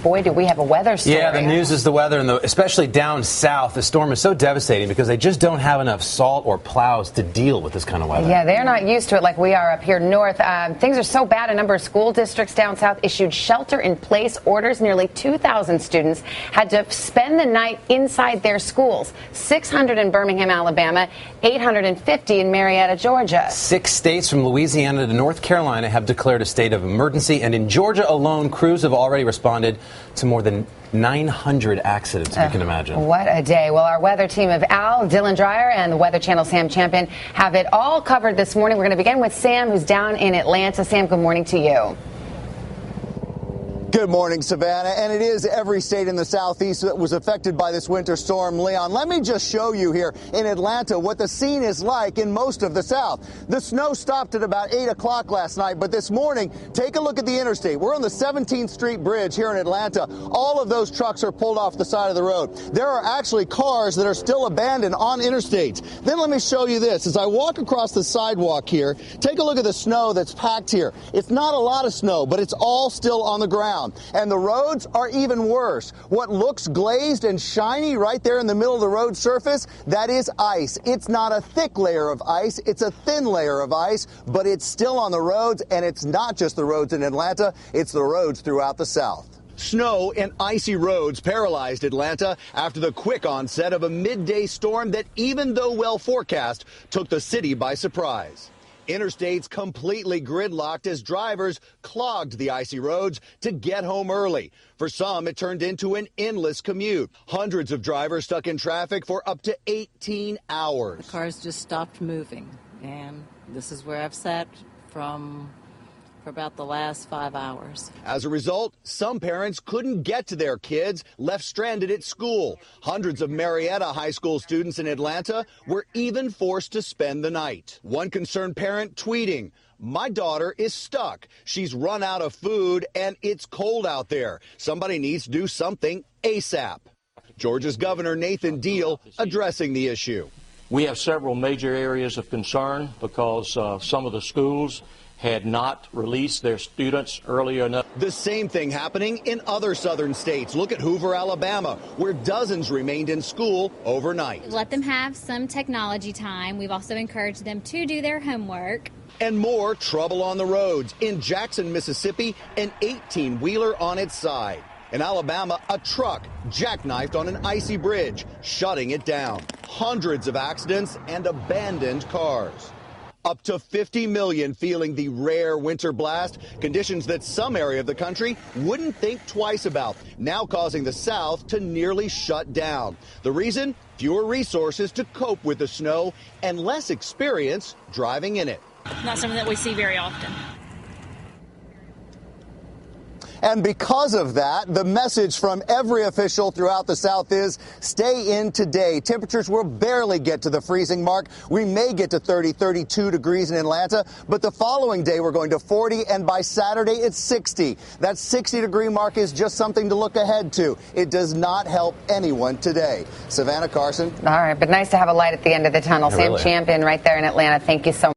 Boy, do we have a weather story. Yeah, the news is the weather, and especially down south, the storm is so devastating because they just don't have enough salt or plows to deal with this kind of weather. Yeah, they're not used to it like we are up here north. Things are so bad, a number of school districts down south issued shelter-in-place orders. Nearly 2,000 students had to spend the night inside their schools. 600 in Birmingham, Alabama, 850 in Marietta, Georgia. 6 states from Louisiana to North Carolina have declared a state of emergency, and in Georgia alone, crews have already responded to more than 900 accidents, if you can imagine. What a day. Well, our weather team of Al, Dylan Dreyer, and the Weather Channel Sam Champion have it all covered this morning. We're going to begin with Sam, who's down in Atlanta. Sam, good morning to you. Good morning, Savannah. And it is every state in the southeast that was affected by this winter storm, Leon. Let me just show you here in Atlanta what the scene is like in most of the south. The snow stopped at about 8 o'clock last night, but this morning, take a look at the interstate. We're on the 17th Street Bridge here in Atlanta. All of those trucks are pulled off the side of the road. There are actually cars that are still abandoned on interstates. Then let me show you this. As I walk across the sidewalk here, take a look at the snow that's packed here. It's not a lot of snow, but it's all still on the ground. And the roads are even worse. What looks glazed and shiny right there in the middle of the road surface, that is ice. It's not a thick layer of ice, it's a thin layer of ice, but it's still on the roads, and it's not just the roads in Atlanta, it's the roads throughout the south. Snow and icy roads paralyzed Atlanta after the quick onset of a midday storm that, even though well forecast, took the city by surprise. Interstates completely gridlocked as drivers clogged the icy roads to get home early. For some, it turned into an endless commute. Hundreds of drivers stuck in traffic for up to 18 hours. The cars just stopped moving, and this is where I've sat for about the last 5 hours. As a result, some parents couldn't get to their kids, left stranded at school. Hundreds of Marietta high school students in Atlanta were even forced to spend the night. One concerned parent tweeting, "My daughter is stuck. She's run out of food and it's cold out there. Somebody needs to do something ASAP." Georgia's Governor Nathan Deal addressing the issue. We have several major areas of concern because some of the schools had not released their students early enough. The same thing happening in other southern states. Look at Hoover, Alabama, where dozens remained in school overnight. Let them have some technology time. We've also encouraged them to do their homework. And more trouble on the roads. In Jackson, Mississippi, an 18-wheeler on its side. In Alabama, a truck jackknifed on an icy bridge, shutting it down. Hundreds of accidents and abandoned cars. Up to 50 million feeling the rare winter blast, conditions that some area of the country wouldn't think twice about, now causing the South to nearly shut down. The reason? Fewer resources to cope with the snow and less experience driving in it. Not something that we see very often. And because of that, the message from every official throughout the South is stay in today. Temperatures will barely get to the freezing mark. We may get to 32 degrees in Atlanta, but the following day we're going to 40, and by Saturday it's 60. That 60-degree mark is just something to look ahead to. It does not help anyone today. Savannah, Carson. All right, but nice to have a light at the end of the tunnel. Sam Champion right there in Atlanta. Thank you so much.